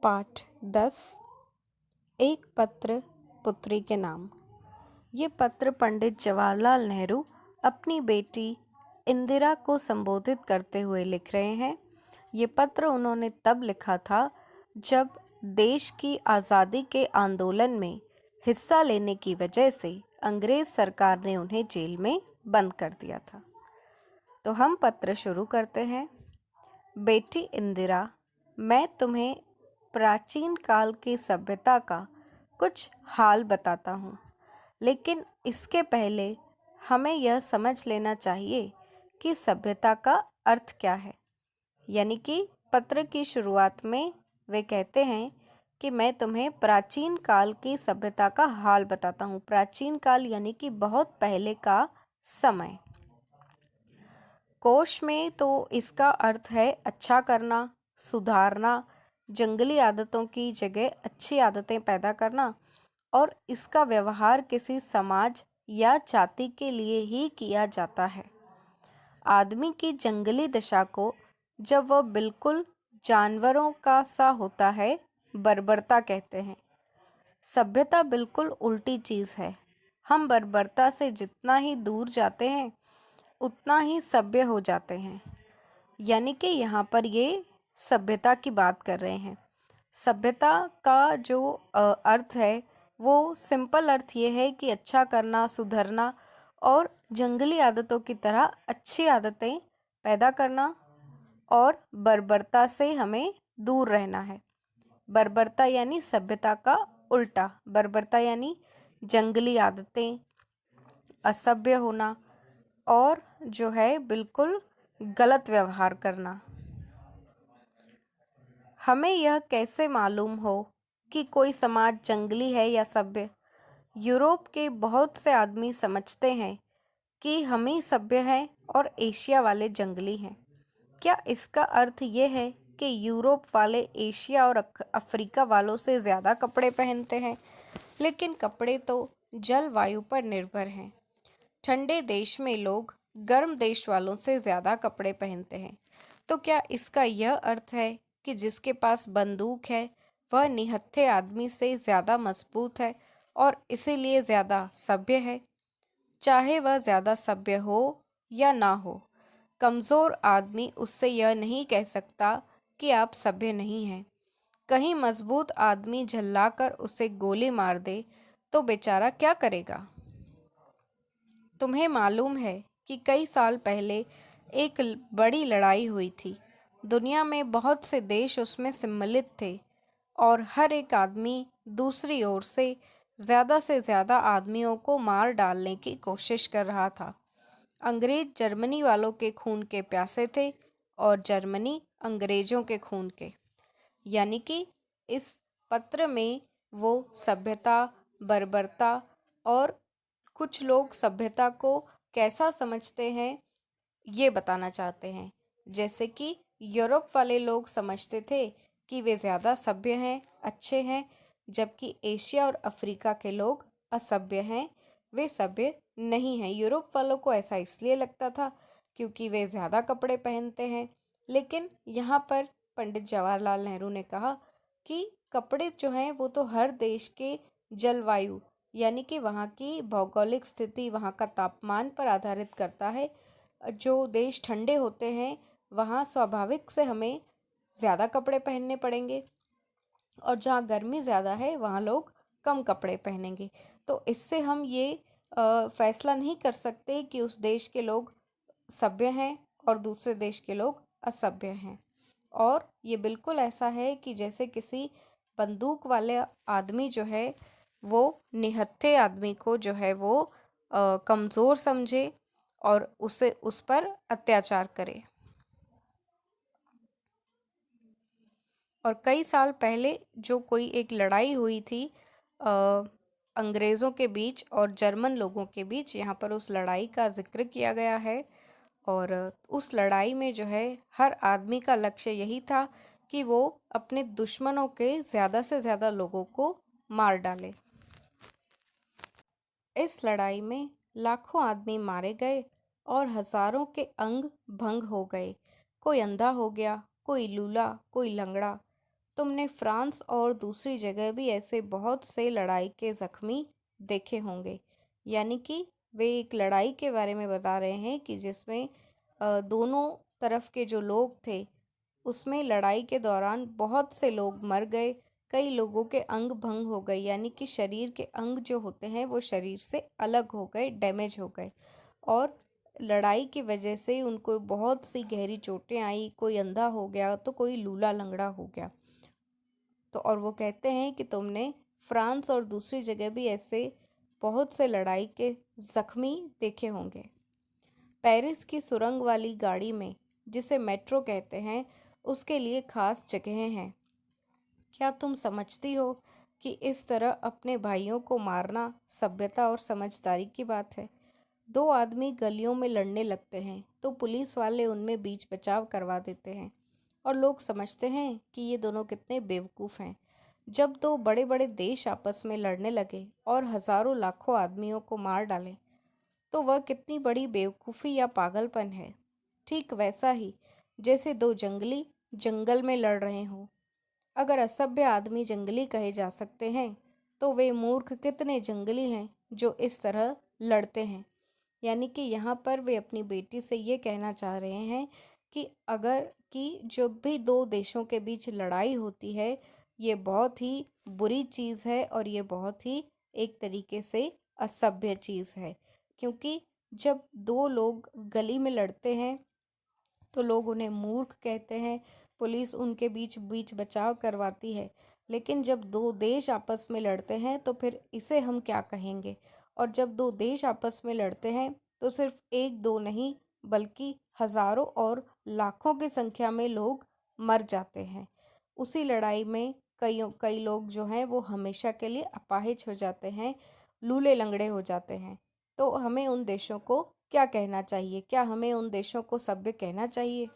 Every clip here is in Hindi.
पाठ 10। एक पत्र पुत्री के नाम। ये पत्र पंडित जवाहरलाल नेहरू अपनी बेटी इंदिरा को संबोधित करते हुए लिख रहे हैं। ये पत्र उन्होंने तब लिखा था जब देश की आज़ादी के आंदोलन में हिस्सा लेने की वजह से अंग्रेज सरकार ने उन्हें जेल में बंद कर दिया था। तो हम पत्र शुरू करते हैं। बेटी इंदिरा, मैं तुम्हें प्राचीन काल की सभ्यता का कुछ हाल बताता हूँ, लेकिन इसके पहले हमें यह समझ लेना चाहिए कि सभ्यता का अर्थ क्या है। यानी कि पत्र की शुरुआत में वे कहते हैं कि मैं तुम्हें प्राचीन काल की सभ्यता का हाल बताता हूँ। प्राचीन काल यानी कि बहुत पहले का समय। कोश में तो इसका अर्थ है अच्छा करना, सुधारना, जंगली आदतों की जगह अच्छी आदतें पैदा करना, और इसका व्यवहार किसी समाज या जाति के लिए ही किया जाता है। आदमी की जंगली दशा को जब वह बिल्कुल जानवरों का सा होता है, बर्बरता कहते हैं। सभ्यता बिल्कुल उल्टी चीज़ है। हम बर्बरता से जितना ही दूर जाते हैं उतना ही सभ्य हो जाते हैं। यानी कि यहाँ पर ये सभ्यता की बात कर रहे हैं। सभ्यता का जो अर्थ है वो सिंपल अर्थ ये है कि अच्छा करना, सुधरना और जंगली आदतों की तरह अच्छी आदतें पैदा करना, और बर्बरता से हमें दूर रहना है। बर्बरता यानी सभ्यता का उल्टा। बर्बरता यानी जंगली आदतें, असभ्य होना और जो है बिल्कुल गलत व्यवहार करना। हमें यह कैसे मालूम हो कि कोई समाज जंगली है या सभ्य? यूरोप के बहुत से आदमी समझते हैं कि हम ही सभ्य हैं और एशिया वाले जंगली हैं। क्या इसका अर्थ ये है कि यूरोप वाले एशिया और अफ्रीका वालों से ज़्यादा कपड़े पहनते हैं? लेकिन कपड़े तो जलवायु पर निर्भर हैं। ठंडे देश में लोग गर्म देश वालों से ज़्यादा कपड़े पहनते हैं। तो क्या इसका यह अर्थ है कि जिसके पास बंदूक है वह निहत्थे आदमी से ज़्यादा मजबूत है और इसीलिए ज़्यादा सभ्य है? चाहे वह ज़्यादा सभ्य हो या ना हो, कमज़ोर आदमी उससे यह नहीं कह सकता कि आप सभ्य नहीं हैं। कहीं मजबूत आदमी झल्लाकर उसे गोली मार दे तो बेचारा क्या करेगा? तुम्हें मालूम है कि कई साल पहले एक बड़ी लड़ाई हुई थी। दुनिया में बहुत से देश उसमें सम्मिलित थे और हर एक आदमी दूसरी ओर से ज़्यादा आदमियों को मार डालने की कोशिश कर रहा था। अंग्रेज जर्मनी वालों के खून के प्यासे थे और जर्मनी अंग्रेजों के खून के। यानी कि इस पत्र में वो सभ्यता, बर्बरता और कुछ लोग सभ्यता को कैसा समझते हैं ये बताना चाहते हैं। जैसे कि यूरोप वाले लोग समझते थे कि वे ज़्यादा सभ्य हैं, अच्छे हैं, जबकि एशिया और अफ्रीका के लोग असभ्य हैं, वे सभ्य नहीं हैं। यूरोप वालों को ऐसा इसलिए लगता था क्योंकि वे ज़्यादा कपड़े पहनते हैं। लेकिन यहाँ पर पंडित जवाहरलाल नेहरू ने कहा कि कपड़े जो हैं वो तो हर देश के जलवायु यानी कि वहाँ की भौगोलिक स्थिति, वहाँ का तापमान पर आधारित करता है। जो देश ठंडे होते हैं वहाँ स्वाभाविक से हमें ज़्यादा कपड़े पहनने पड़ेंगे, और जहाँ गर्मी ज़्यादा है वहाँ लोग कम कपड़े पहनेंगे। तो इससे हम ये फैसला नहीं कर सकते कि उस देश के लोग सभ्य हैं और दूसरे देश के लोग असभ्य हैं। और ये बिल्कुल ऐसा है कि जैसे किसी बंदूक वाले आदमी जो है वो निहत्थे आदमी को जो है वो कमज़ोर समझे और उसे उस पर अत्याचार करे। और कई साल पहले जो कोई एक लड़ाई हुई थी अंग्रेज़ों के बीच और जर्मन लोगों के बीच, यहाँ पर उस लड़ाई का जिक्र किया गया है। और उस लड़ाई में जो है हर आदमी का लक्ष्य यही था कि वो अपने दुश्मनों के ज़्यादा से ज़्यादा लोगों को मार डाले। इस लड़ाई में लाखों आदमी मारे गए और हज़ारों के अंग भंग हो गए। कोई अंधा हो गया, कोई लूला, कोई लंगड़ा। तुमने फ्रांस और दूसरी जगह भी ऐसे बहुत से लड़ाई के जख्मी देखे होंगे। यानी कि वे एक लड़ाई के बारे में बता रहे हैं कि जिसमें दोनों तरफ के जो लोग थे, उसमें लड़ाई के दौरान बहुत से लोग मर गए, कई लोगों के अंग भंग हो गए, यानी कि शरीर के अंग जो होते हैं वो शरीर से अलग हो गए, डैमेज हो गए। और लड़ाई की वजह से उनको बहुत सी गहरी चोटें आई, कोई अंधा हो गया तो कोई लूला लंगड़ा हो गया। तो और वो कहते हैं कि तुमने फ्रांस और दूसरी जगह भी ऐसे बहुत से लड़ाई के जख्मी देखे होंगे। पेरिस की सुरंग वाली गाड़ी में, जिसे मेट्रो कहते हैं, उसके लिए खास जगहें हैं। क्या तुम समझती हो कि इस तरह अपने भाइयों को मारना सभ्यता और समझदारी की बात है? दो आदमी गलियों में लड़ने लगते हैं तो पुलिस वाले उनमें बीच बचाव करवा देते हैं और लोग समझते हैं कि ये दोनों कितने बेवकूफ़ हैं। जब दो बड़े बड़े देश आपस में लड़ने लगे और हजारों लाखों आदमियों को मार डालें, तो वह कितनी बड़ी बेवकूफ़ी या पागलपन है। ठीक वैसा ही जैसे दो जंगली जंगल में लड़ रहे हों। अगर असभ्य आदमी जंगली कहे जा सकते हैं, तो वे मूर्ख कितने जंगली हैं जो इस तरह लड़ते हैं। यानी कि यहाँ पर वे अपनी बेटी से ये कहना चाह रहे हैं कि अगर कि जब भी दो देशों के बीच लड़ाई होती है, ये बहुत ही बुरी चीज़ है और ये बहुत ही एक तरीके से असभ्य चीज़ है। क्योंकि जब दो लोग गली में लड़ते हैं तो लोग उन्हें मूर्ख कहते हैं, पुलिस उनके बीच बीच बचाव करवाती है। लेकिन जब दो देश आपस में लड़ते हैं तो फिर इसे हम क्या कहेंगे? और जब दो देश आपस में लड़ते हैं तो सिर्फ एक दो नहीं, बल्कि हजारों और लाखों की संख्या में लोग मर जाते हैं। उसी लड़ाई में कई कई लोग जो हैं वो हमेशा के लिए अपाहिज हो जाते हैं, लूले लंगड़े हो जाते हैं। तो हमें उन देशों को क्या कहना चाहिए? क्या हमें उन देशों को सभ्य कहना चाहिए?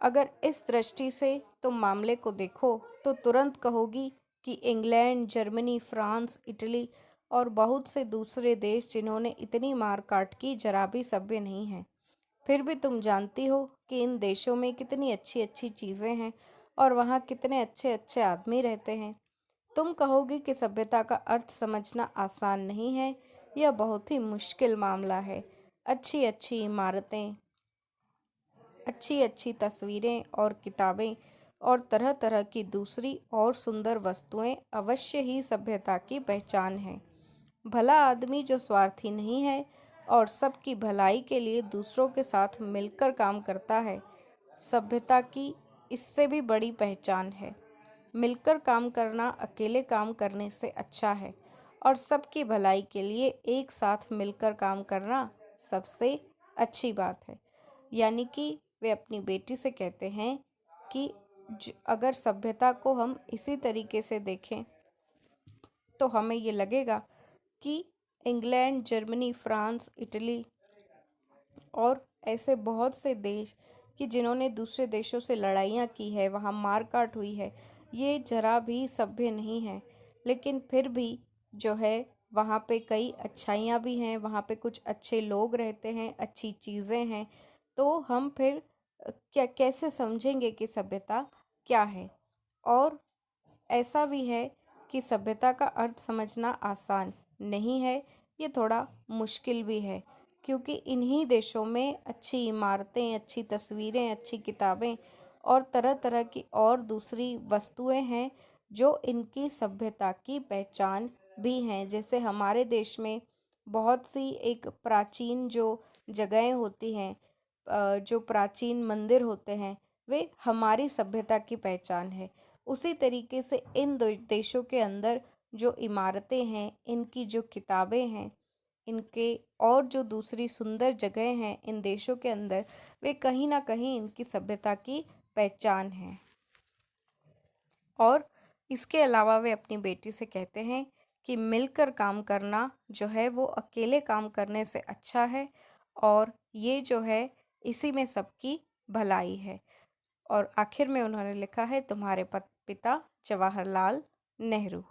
अगर इस दृष्टि से तुम मामले को देखो तो तुरंत कहोगी कि इंग्लैंड, जर्मनी, फ्रांस, इटली और बहुत से दूसरे देश जिन्होंने इतनी मार काट की जरा भी सभ्य नहीं हैं। फिर भी तुम जानती हो कि इन देशों में कितनी अच्छी अच्छी चीज़ें हैं और वहाँ कितने अच्छे अच्छे आदमी रहते हैं। तुम कहोगी कि सभ्यता का अर्थ समझना आसान नहीं है, यह बहुत ही मुश्किल मामला है। अच्छी अच्छी इमारतें, अच्छी अच्छी तस्वीरें और किताबें और तरह तरह की दूसरी और सुंदर वस्तुएं अवश्य ही सभ्यता की पहचान है। भला आदमी जो स्वार्थी नहीं है और सबकी भलाई के लिए दूसरों के साथ मिलकर काम करता है, सभ्यता की इससे भी बड़ी पहचान है। मिलकर काम करना अकेले काम करने से अच्छा है और सबकी भलाई के लिए एक साथ मिलकर काम करना सबसे अच्छी बात है। यानी कि वे अपनी बेटी से कहते हैं कि अगर सभ्यता को हम इसी तरीके से देखें तो हमें ये लगेगा कि इंग्लैंड, जर्मनी, फ्रांस, इटली और ऐसे बहुत से देश कि जिन्होंने दूसरे देशों से लड़ाइयाँ की है, वहाँ मारकाट हुई है, ये जरा भी सभ्य नहीं है। लेकिन फिर भी जो है वहाँ पे कई अच्छाइयाँ भी हैं, वहाँ पे कुछ अच्छे लोग रहते हैं, अच्छी चीज़ें हैं। तो हम फिर क्या कैसे समझेंगे कि सभ्यता क्या है? और ऐसा भी है कि सभ्यता का अर्थ समझना आसान नहीं है, ये थोड़ा मुश्किल भी है। क्योंकि इन्हीं देशों में अच्छी इमारतें, अच्छी तस्वीरें, अच्छी किताबें और तरह तरह की और दूसरी वस्तुएं हैं जो इनकी सभ्यता की पहचान भी हैं। जैसे हमारे देश में बहुत सी एक प्राचीन जो जगहें होती हैं, जो प्राचीन मंदिर होते हैं, वे हमारी सभ्यता की पहचान है। उसी तरीके से इन देशों के अंदर जो इमारतें हैं, इनकी जो किताबें हैं, इनके और जो दूसरी सुंदर जगह हैं इन देशों के अंदर, वे कहीं ना कहीं इनकी सभ्यता की पहचान है। और इसके अलावा वे अपनी बेटी से कहते हैं कि मिलकर काम करना जो है वो अकेले काम करने से अच्छा है और ये जो है इसी में सबकी भलाई है। और आखिर में उन्होंने लिखा है, तुम्हारे पिता जवाहरलाल नेहरू।